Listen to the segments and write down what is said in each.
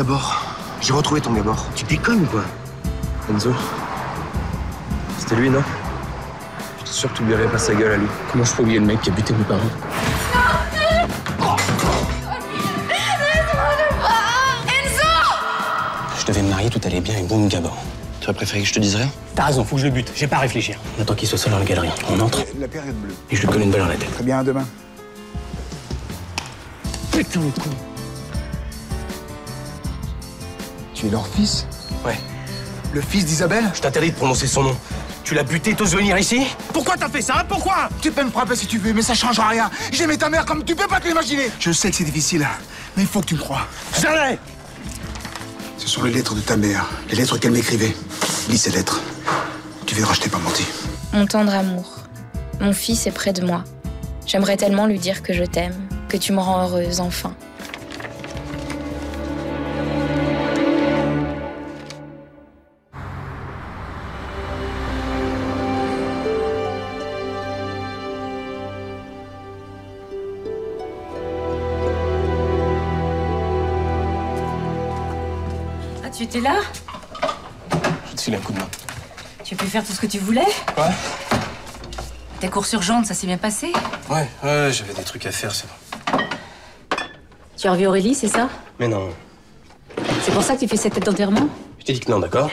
Gabor. J'ai retrouvé ton Gabor. Tu déconnes ou quoi? Enzo, c'était lui, non? Je suis sûr que tu oublierais pas sa gueule à lui. Comment je peux oublier le mec qui a buté mes parents? Je devais me marier, tout allait bien et boum, Gabor. Tu aurais préféré que je te dise rien? T'as raison, faut que je le bute. J'ai pas à réfléchir. On attend qu'il soit seul dans la galerie. On entre. La période bleue. Et je lui colle une balle dans la tête. Très bien, à demain. Putain, le con. Tu es leur fils? Ouais. Le fils d'Isabelle? Je t'interdis de prononcer son nom. Tu l'as buté, t'oses venir ici? Pourquoi t'as fait ça? Pourquoi? Tu peux me frapper si tu veux, mais ça changera rien. J'aimais ta mère comme tu peux pas te l'imaginer. Je sais que c'est difficile, mais il faut que tu me crois. Jamais! Ce sont les lettres de ta mère, les lettres qu'elle m'écrivait. Lis ces lettres. Tu verras, je t'ai pas menti. Mon tendre amour, mon fils est près de moi. J'aimerais tellement lui dire que je t'aime, que tu me rends heureuse enfin. Ah, tu étais là? Je te file un coup de main. Tu as pu faire tout ce que tu voulais? Quoi? Ta course urgente, ça s'est bien passé? Ouais, j'avais des trucs à faire, c'est bon. Tu as revu Aurélie, c'est ça? Mais non. C'est pour ça que tu fais cette tête d'enterrement? Je t'ai dit que non, d'accord?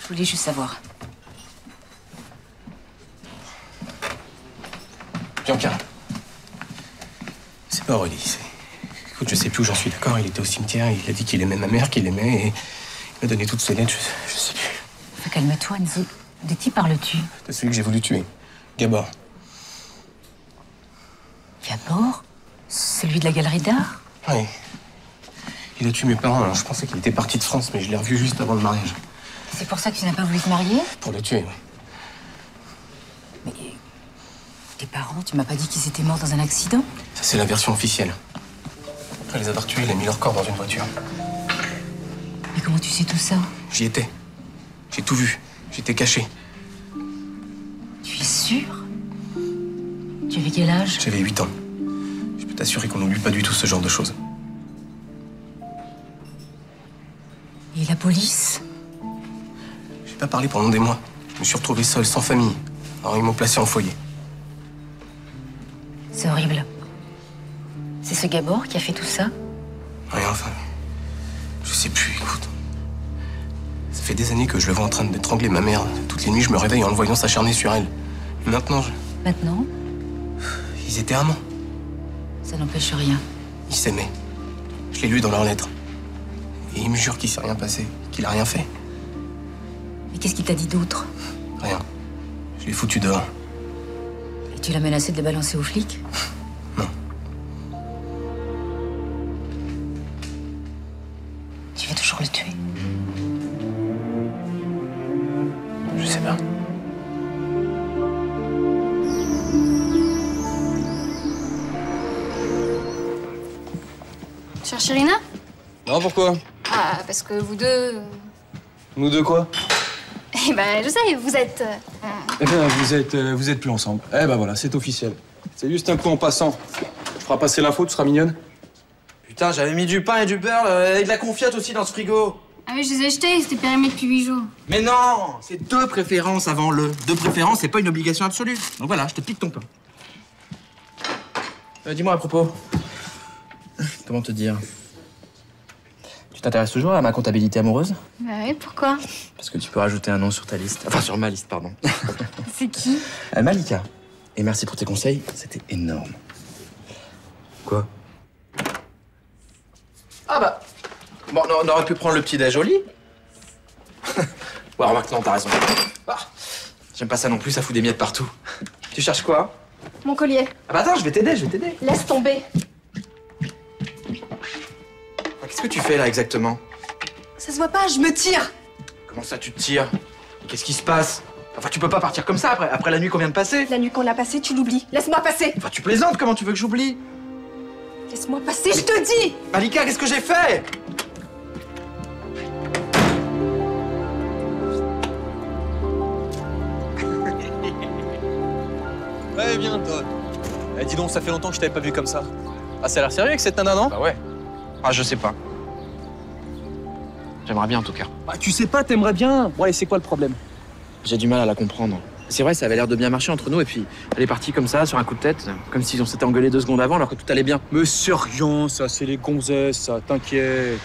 Je voulais juste savoir. Bianca. C'est pas Aurélie, c'est... Écoute, je sais plus où j'en suis, d'accord? Il était au cimetière, il a dit qu'il aimait ma mère, qu'il aimait, et il m'a donné toutes ses lettres, je sais plus. Faut calme-toi, Enzo. De qui parles-tu? C'est celui que j'ai voulu tuer. Gabor. Gabor? Celui de la galerie d'art? Oui. Il a tué mes parents, alors je pensais qu'il était parti de France, mais je l'ai revu juste avant le mariage. C'est pour ça que tu n'as pas voulu te marier? Pour le tuer, oui. Mais... tes parents, tu m'as pas dit qu'ils étaient morts dans un accident? Ça, c'est la version officielle. Après les avoir tués, il a mis leur corps dans une voiture. Mais comment tu sais tout ça? J'y étais. J'ai tout vu. J'étais caché. Tu es sûr? Tu avais quel âge? J'avais 8 ans. Je peux t'assurer qu'on n'oublie pas du tout ce genre de choses. Et la police? J'ai pas parlé pendant des mois. Je me suis retrouvé seul, sans famille. Alors ils m'ont placé en foyer. C'est horrible. C'est ce Gabor qui a fait tout ça? Ouais, enfin... Je sais plus, écoute. Ça fait des années que je le vois en train d'étrangler ma mère. Toutes les nuits, je me réveille en le voyant s'acharner sur elle. Et maintenant, Maintenant? Ils étaient amants. Ça n'empêche rien. Ils s'aimaient. Je l'ai lu dans leurs lettres. Et il me jure qu'il s'est rien passé, qu'il a rien fait. Mais qu'est-ce qu'il t'a dit d'autre? Rien. Je l'ai foutu dehors. Et tu l'as menacé de les balancer aux flics? Non. Tu veux toujours le tuer? Je sais pas. Tu cherches Irina? Non, pourquoi? Ah, parce que vous deux... Nous deux quoi? Eh ben, je sais, vous êtes... Eh bien, vous êtes plus ensemble. Eh ben voilà, c'est officiel. C'est juste un coup en passant. Tu feras passer l'info, tu seras mignonne. Putain, j'avais mis du pain et du beurre et de la confite aussi dans ce frigo. Ah oui, je les ai achetés, c'était périmé depuis 8 jours. Mais non, c'est deux préférences avant le. Deux préférences, c'est pas une obligation absolue. Donc voilà, je te pique ton pain. Dis-moi à propos. Comment te dire? Tu t'intéresses toujours à ma comptabilité amoureuse? Bah oui, pourquoi? Parce que tu peux rajouter un nom sur ta liste. Enfin, sur ma liste, pardon. C'est qui? Malika. Et merci pour tes conseils, c'était énorme. Quoi? Ah bah... Bon, on aurait pu prendre le petit-déj au lit. Ouais, remarque, non, t'as raison. Ah, j'aime pas ça non plus, ça fout des miettes partout. Tu cherches quoi? Mon collier. Ah bah attends, je vais t'aider. Laisse tomber. Qu'est-ce que tu fais là exactement? Ça se voit pas, je me tire. Comment ça tu te tires? Qu'est-ce qui se passe? Enfin, tu peux pas partir comme ça après la nuit qu'on vient de passer. La nuit qu'on a passée, tu l'oublies. Laisse-moi passer. Enfin, tu plaisantes, comment tu veux que j'oublie? Laisse-moi passer, je te dis. Malika, qu'est-ce que j'ai fait? Ouais, viens, toi. Eh, dis donc, ça fait longtemps que je t'avais pas vu comme ça. Ah, ça a l'air sérieux avec cette nana, non? Bah ouais. Ah, je sais pas. J'aimerais bien en tout cas. Bah, tu sais pas, t'aimerais bien. Bon, allez, c'est quoi le problème? J'ai du mal à la comprendre. C'est vrai, ça avait l'air de bien marcher entre nous, et puis elle est partie comme ça, sur un coup de tête, comme si on s'était engueulé 2 secondes avant, alors que tout allait bien. Mais c'est rien, ça, c'est les gonzesses, ça, t'inquiète.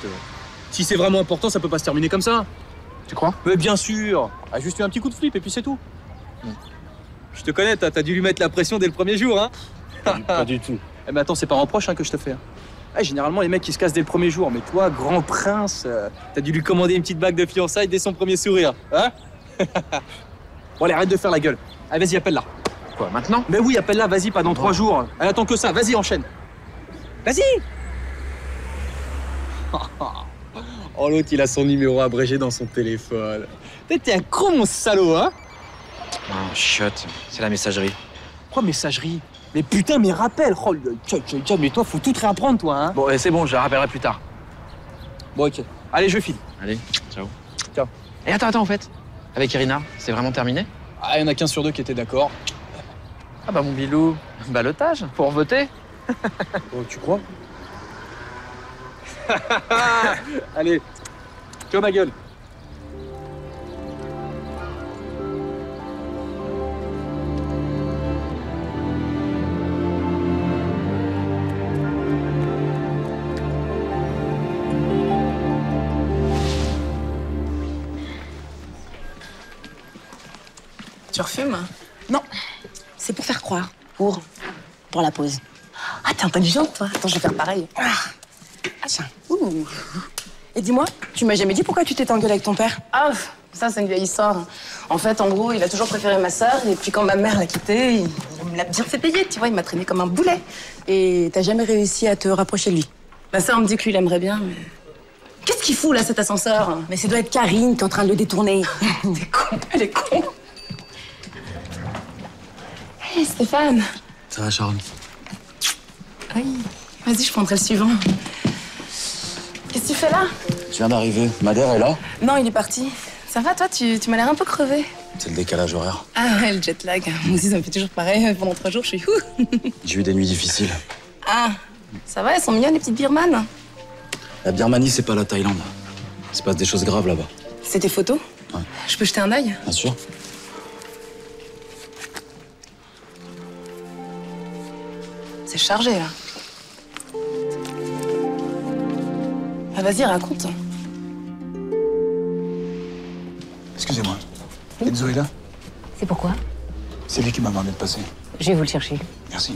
Si c'est vraiment important, ça peut pas se terminer comme ça. Tu crois? Mais bien sûr. Ah, juste eu un petit coup de flip, et puis c'est tout. Je te connais, t'as dû lui mettre la pression dès le premier jour, hein? Pas du tout. Eh mais attends, c'est pas un reproche que je te fais. Ah, généralement, les mecs, ils se cassent dès le premier jour. Mais toi, grand prince, t'as dû lui commander une petite bague de fiançailles dès son premier sourire. Hein? Bon, allez, arrête de faire la gueule. Allez, vas-y, appelle-la. Quoi, maintenant? Mais oui, appelle-la, vas-y, pas dans 3 jours. Elle attend que ça, vas-y, enchaîne. Vas-y. Oh, l'autre, il a son numéro abrégé dans son téléphone. T'es un con, mon salaud, hein? Oh, chiotte, c'est la messagerie. Quoi, messagerie? Mais putain, mais rappelle. Oh, mais toi, faut tout te réapprendre, toi, hein? Bon, c'est bon, je la rappellerai plus tard. Bon, ok. Allez, je file. Allez, ciao. Ciao. Et attends, en fait. Avec Irina, c'est vraiment terminé? Ah, il y en a qu'un sur 2 qui étaient d'accord. Ah bah mon bilou, ballottage, pour voter. Oh, tu crois? Allez, tiens ma gueule. Tu refumes? Non, c'est pour faire croire. Pour la pause. Ah, t'es intelligente, toi. Attends, je vais faire pareil. Ah, tiens. Ouh. Et dis-moi, tu m'as jamais dit pourquoi tu t'étais engueulée avec ton père? Ah, ça, c'est une vieille histoire. En fait, en gros, il a toujours préféré ma sœur. Et puis, quand ma mère l'a quitté, il me l'a bien fait payer, tu vois. Il m'a traîné comme un boulet. Et t'as jamais réussi à te rapprocher de lui? Ma sœur me dit que lui, il aimerait bien, mais... Qu'est-ce qu'il fout, là, cet ascenseur? Mais ça doit être Karine qui est en train de le détourner. T'es con, elle est con. Hé, Stéphane. Ça va, Sharon? Oui. Vas-y, je prendrai le suivant. Qu'est-ce que tu fais là? Je viens d'arriver. Madère est là? Non, il est parti. Ça va, toi? Tu m'as l'air un peu crevé. C'est le décalage horaire. Ah ouais, le jet lag. Moi aussi, ça me fait toujours pareil. Pendant 3 jours, je suis ouh. J'ai eu des nuits difficiles. Ah, ça va, elles sont mignonnes, les petites birmanes. La Birmanie, c'est pas la Thaïlande. Il se passe des choses graves là-bas. C'est tes photos? Ouais. Je peux jeter un œil? Bien sûr. C'est chargé, là. Ah, vas-y, raconte. Excusez-moi. Enzo est là? C'est pourquoi? C'est lui qui m'a demandé de passer. Je vais vous le chercher. Merci.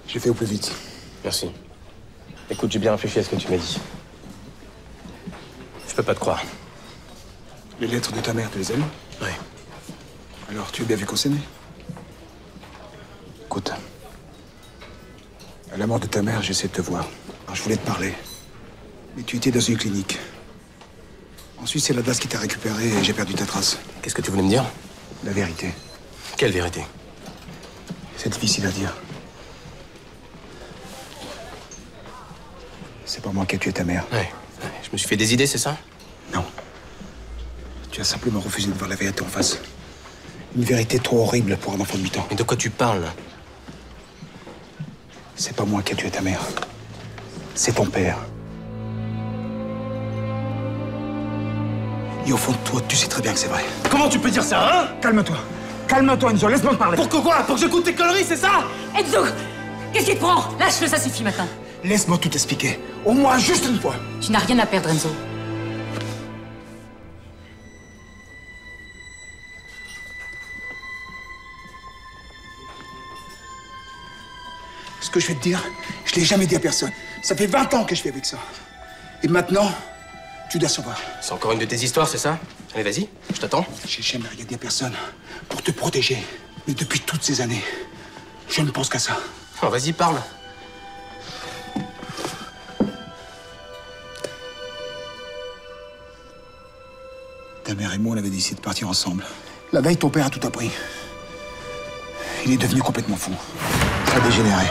J'ai fait au plus vite. Merci. Écoute, j'ai bien réfléchi à ce que tu m'as dit. Je peux pas te croire. Les lettres de ta mère, tu les as lues? Oui. Alors, tu as bien vu qu'on s'aimait? Écoute. À la mort de ta mère, j'ai essayé de te voir. Alors, je voulais te parler. Mais tu étais dans une clinique. Ensuite, c'est la DAS qui t'a récupéré et j'ai perdu ta trace. Qu'est-ce que tu voulais me dire? La vérité. Quelle vérité? C'est difficile à dire. C'est pas moi qui ai tué ta mère. Ouais. Je me suis fait des idées, c'est ça? Non. Tu as simplement refusé de voir la vérité en face. Une vérité trop horrible pour un enfant de 8 ans. Mais de quoi tu parles? C'est pas moi qui ai tué ta mère. C'est ton père. Et au fond de toi, tu sais très bien que c'est vrai. Comment tu peux dire ça, hein? Calme-toi. Calme-toi, Enzo. Laisse-moi te parler. Pour que quoi? Pour que j'écoute tes conneries, c'est ça? Enzo, qu'est-ce qui te prend? Lâche-le, ça suffit maintenant. Laisse-moi tout expliquer. Au moins juste une fois. Tu n'as rien à perdre, Enzo. Ce que je vais te dire, je l'ai jamais dit à personne. Ça fait 20 ans que je vis avec ça. Et maintenant, tu dois savoir. C'est encore une de tes histoires, c'est ça? Allez, vas-y, je t'attends. J'ai jamais rien dit à personne pour te protéger. Mais depuis toutes ces années, je ne pense qu'à ça. Oh, vas-y, parle. Ta mère et moi, on avait décidé de partir ensemble. La veille, ton père a tout appris. Il est devenu complètement fou. Très dégénéré.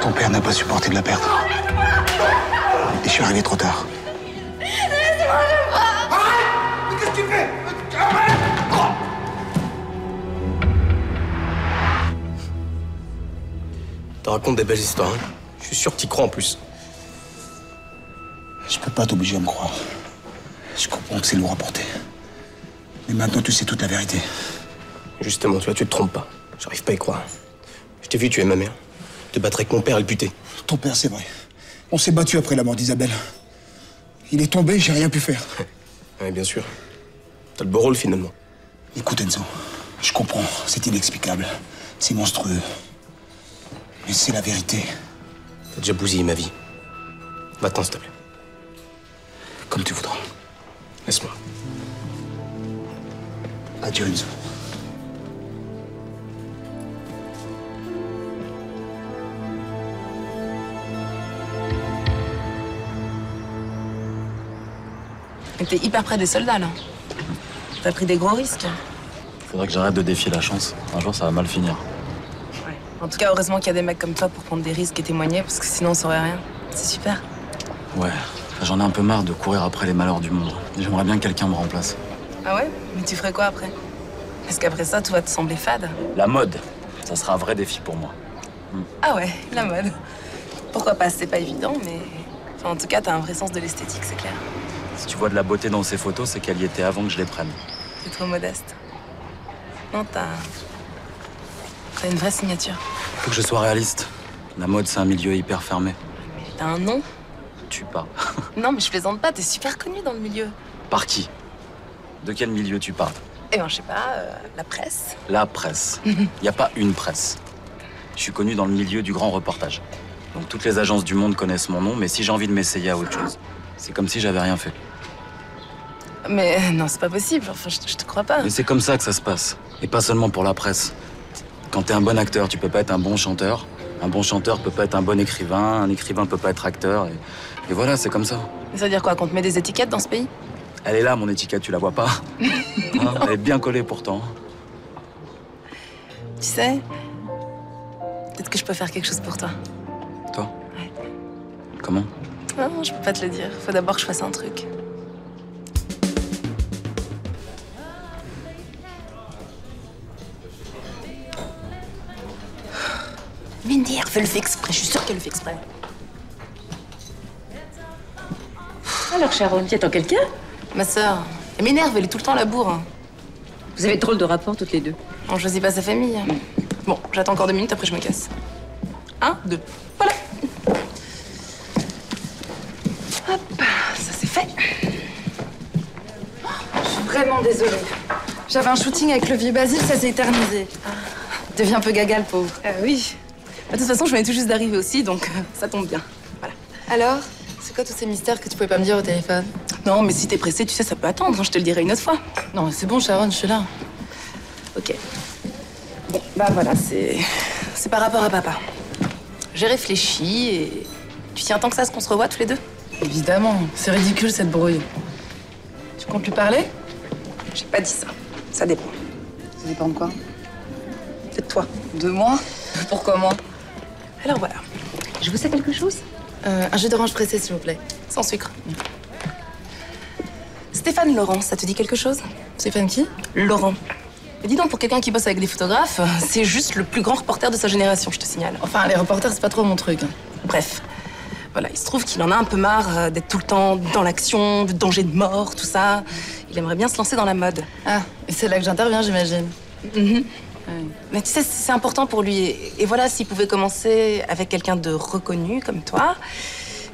Ton père n'a pas supporté de la perdre. Et je suis arrivé trop tard. Laisse-moi, je pars. Arrête! Mais qu'est-ce que tu fais? Arrête! te racontes des belles histoires, hein. Je suis sûr que t'y crois en plus. Je peux pas t'obliger à me croire. Je comprends que c'est lourd à porter. Mais maintenant, tu sais toute la vérité. Justement, tu vois, tu te trompes pas. J'arrive pas à y croire. Je t'ai vu tuer ma mère. Te battre avec mon père et le buter. Ton père, c'est vrai. On s'est battu après la mort d'Isabelle. Il est tombé, j'ai rien pu faire. Oui, bien sûr. T'as le beau rôle, finalement. Écoute, Enzo, je comprends, c'est inexplicable. C'est monstrueux. Mais c'est la vérité. T'as déjà bousillé ma vie. Va-t'en, s'il te plaît. Comme tu voudras. Laisse-moi. Adieu, Enzo. T'es hyper près des soldats, là. T'as pris des gros risques. Faudrait que j'arrête de défier la chance. Un jour, ça va mal finir. Ouais. En tout cas, heureusement qu'il y a des mecs comme toi pour prendre des risques et témoigner, parce que sinon on saurait rien. C'est super. Ouais, j'en ai un peu marre de courir après les malheurs du monde. J'aimerais bien que quelqu'un me remplace. Ah ouais? Mais tu ferais quoi après? Est-ce qu'après ça, tout va te sembler fade? La mode, ça sera un vrai défi pour moi. Ah ouais, la mode. Pourquoi pas? C'est pas évident, mais... Enfin, en tout cas, t'as un vrai sens de l'esthétique, c'est clair. Si tu vois de la beauté dans ces photos, c'est qu'elle y était avant que je les prenne. T'es trop modeste. Non, t'as une vraie signature. Faut que je sois réaliste. La mode, c'est un milieu hyper fermé. Mais t'as un nom? Tu parles. Non, mais je plaisante pas, t'es super connu dans le milieu. Par qui? De quel milieu tu parles? Eh ben, je sais pas, la presse. La presse. Y a pas une presse. Je suis connu dans le milieu du grand reportage. Donc toutes les agences du monde connaissent mon nom, mais si j'ai envie de m'essayer à autre chose, c'est comme si j'avais rien fait. Mais non, c'est pas possible, enfin, je te crois pas. Mais c'est comme ça que ça se passe. Et pas seulement pour la presse. Quand t'es un bon acteur, tu peux pas être un bon chanteur. Un bon chanteur peut pas être un bon écrivain. Un écrivain peut pas être acteur. Et voilà, c'est comme ça. Mais ça veut dire quoi, qu'on te met des étiquettes dans ce pays? Elle est là, mon étiquette, tu la vois pas? Hein, elle est bien collée pourtant. Tu sais, peut-être que je peux faire quelque chose pour toi. Toi? Ouais. Comment? Non, je peux pas te le dire. Faut d'abord que je fasse un truc. Mindy, elle le fait exprès. Je suis sûre qu'elle le fait exprès. Alors, Sharon, tu attends quelqu'un? Ma sœur, elle m'énerve, elle est tout le temps à la bourre. Vous avez drôle de rapport, toutes les deux. On choisit pas sa famille. Bon, j'attends encore 2 minutes, après je me casse. 1, 2, voilà. Hop, ça c'est fait. Je suis vraiment désolée. J'avais un shooting avec le vieux Basile, ça s'est éternisé. Deviens un peu gaga, le pauvre. Oui. De toute façon, je venais tout juste d'arriver aussi, donc ça tombe bien. Voilà. Alors, c'est quoi tous ces mystères que tu pouvais pas me dire au téléphone? Non, mais si t'es pressée, tu sais, ça peut attendre. Je te le dirai une autre fois. Non, c'est bon, Sharon, je suis là. Ok. Bon, bah voilà, c'est par rapport à papa. J'ai réfléchi et... Tu tiens tant que ça à ce qu'on se revoit tous les deux? Évidemment, c'est ridicule cette brouille. Tu comptes lui parler? J'ai pas dit ça. Ça dépend. Ça dépend de quoi? C'est de toi. De moi? Pourquoi moi? Alors voilà. Je vous sais quelque chose? Un jus d'orange pressé, s'il vous plaît. Sans sucre. Stéphane Laurent, ça te dit quelque chose? Stéphane qui? Laurent. Mais dis donc, pour quelqu'un qui bosse avec des photographes, c'est juste le plus grand reporter de sa génération, je te signale. Enfin, les reporters, c'est pas trop mon truc. Bref. Voilà, il se trouve qu'il en a un peu marre d'être tout le temps dans l'action, de danger de mort, tout ça. Il aimerait bien se lancer dans la mode. Ah, et c'est là que j'interviens, j'imagine. Mais tu sais, c'est important pour lui. Et voilà, s'il pouvait commencer avec quelqu'un de reconnu comme toi,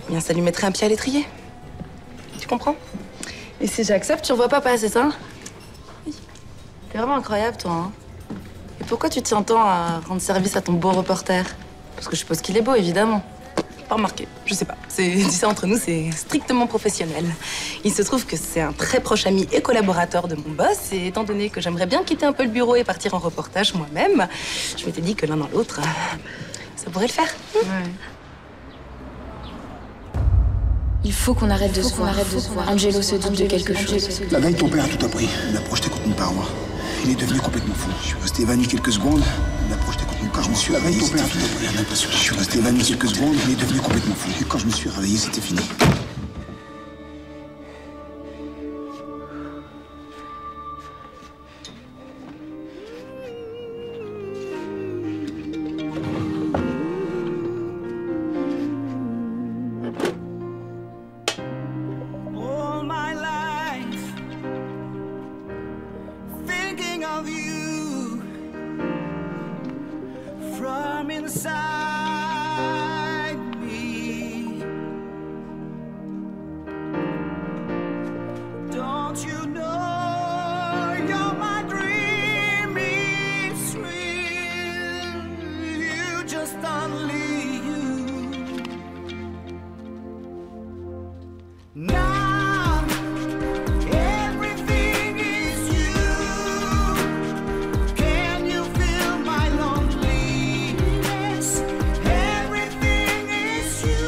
eh bien, ça lui mettrait un pied à l'étrier. Tu comprends? Et si j'accepte, tu revois papa, c'est ça? Oui. T'es vraiment incroyable, toi, hein. Et pourquoi tu tiens tant à rendre service à ton beau reporter? Parce que je suppose qu'il est beau, évidemment. Pas remarqué, je sais pas. Tu sais, entre nous, c'est strictement professionnel. Il se trouve que c'est un très proche ami et collaborateur de mon boss, et étant donné que j'aimerais bien quitter un peu le bureau et partir en reportage moi-même, je m'étais dit que l'un dans l'autre, ça pourrait le faire. Ouais. Il faut qu'on arrête de se voir. Angelo se doute de quelque chose. La veille, ton père a tout appris. Il a projeté contre une paroi. Il est devenu complètement fou. Je suis resté évanoui quelques secondes. Il a projeté contre une paroi. Je me suis réveillé, ton père a tout appris. Je suis resté évanoui quelques secondes. Il est devenu complètement fou. Et quand je me suis réveillé, c'était fini. from inside me. Don't you know you're my dreamy sweet? You just only you. Now everything is you. Can you feel my loneliness? Everything is you.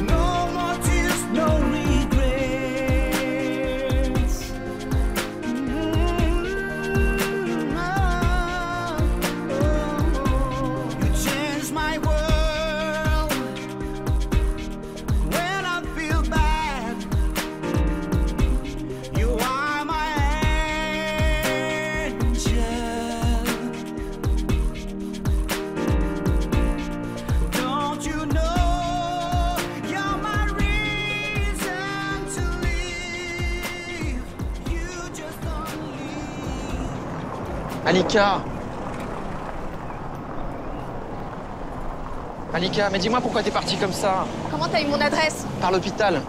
No more tears, no regrets. You changed my world when I feel bad. You are my angel. Don't you know you're my reason to live? You just don't leave. Malika! Malika, mais dis-moi pourquoi t'es partie comme ça? Comment t'as eu mon adresse? Par l'hôpital. Moi,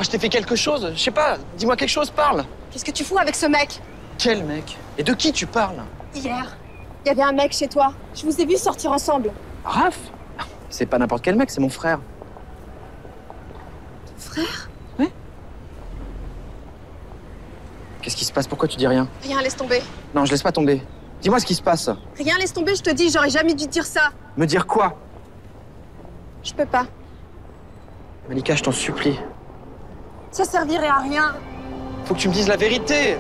je t'ai fait quelque chose? Je sais pas, dis-moi quelque chose, parle! Qu'est-ce que tu fous avec ce mec? Quel mec? Et de qui tu parles? Hier, il y avait un mec chez toi. Je vous ai vu sortir ensemble. Raph? C'est pas n'importe quel mec, c'est mon frère. Ton frère? Ouais. Qu'est-ce qui se passe? Pourquoi tu dis rien? Rien, laisse tomber. Non, je laisse pas tomber. Dis-moi ce qui se passe. Rien, laisse tomber, je te dis, j'aurais jamais dû te dire ça. Me dire quoi? Je peux pas. Malika, je t'en supplie. Ça servirait à rien. Faut que tu me dises la vérité.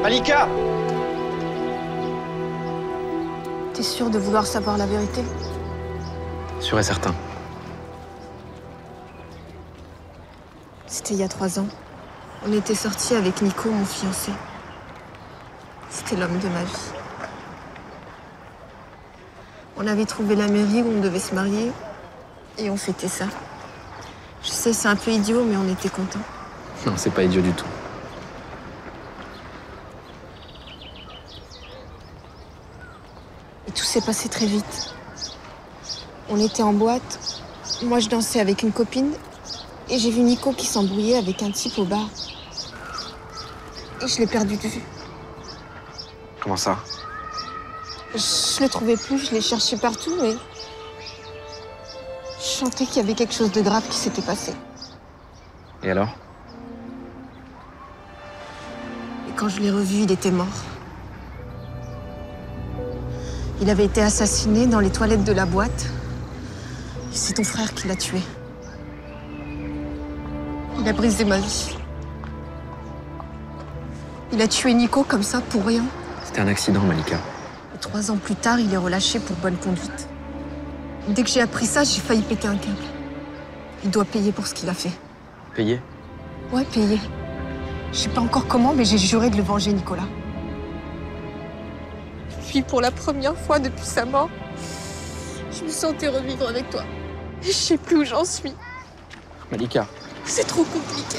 Malika! T'es sûr de vouloir savoir la vérité? Sûr et certain. C'était il y a 3 ans. On était sortis avec Nico, mon fiancé. C'était l'homme de ma vie. On avait trouvé la mairie où on devait se marier et on fêtait ça. Je sais, c'est un peu idiot, mais on était contents. Non, c'est pas idiot du tout. Et tout s'est passé très vite. On était en boîte. Moi, je dansais avec une copine. Et j'ai vu Nico qui s'embrouillait avec un type au bar. Et je l'ai perdu de vue. Comment ça? Je le trouvais plus, je l'ai cherché partout, mais... Je sentais qu'il y avait quelque chose de grave qui s'était passé. Et alors? Et quand je l'ai revu, il était mort. Il avait été assassiné dans les toilettes de la boîte. Et c'est ton frère qui l'a tué. Il a brisé ma vie. Il a tué Nico comme ça, pour rien. C'était un accident, Malika. Et 3 ans plus tard, il est relâché pour bonne conduite. Dès que j'ai appris ça, j'ai failli péter un câble. Il doit payer pour ce qu'il a fait. Payé? Ouais, payer. Je sais pas encore comment, mais j'ai juré de le venger, Nicolas. Puis, pour la première fois depuis sa mort, je me sentais revivre avec toi. Et je sais plus où j'en suis. Malika. C'est trop compliqué.